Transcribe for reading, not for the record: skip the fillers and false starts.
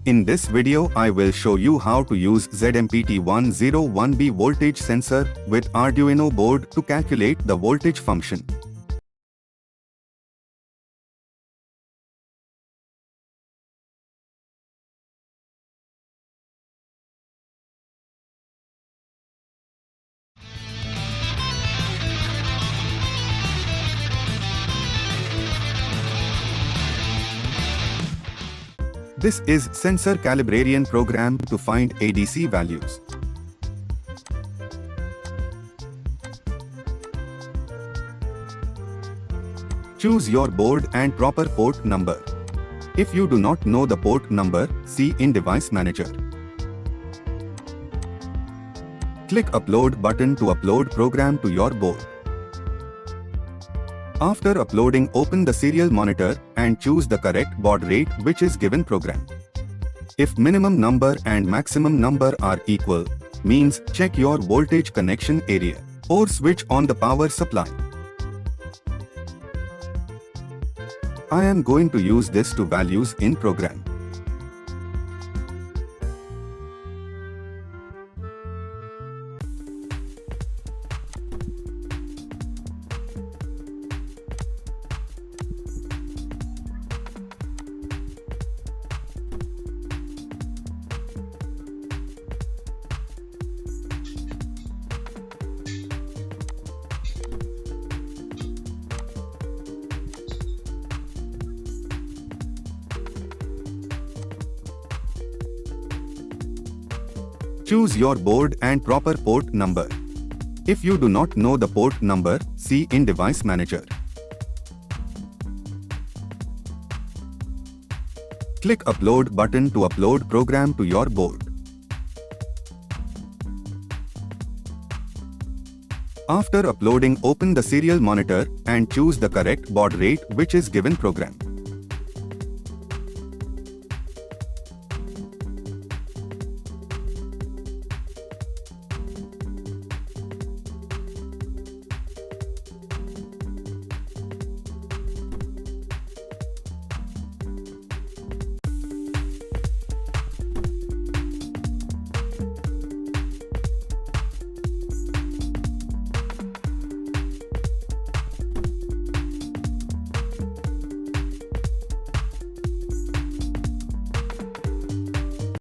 In this video I will show you how to use ZMPT101B voltage sensor with Arduino board to calculate the voltage function. This is sensor calibration program to find ADC values. Choose your board and proper port number. If you do not know the port number, see in Device Manager. Click Upload button to upload program to your board. After uploading, open the serial monitor and choose the correct baud rate which is given program. If minimum number and maximum number are equal, means check your voltage connection area or switch on the power supply. I am going to use this to values in program. Choose your board and proper port number. If you do not know the port number, see in Device Manager. Click Upload button to upload program to your board. After uploading, open the serial monitor and choose the correct baud rate which is given program.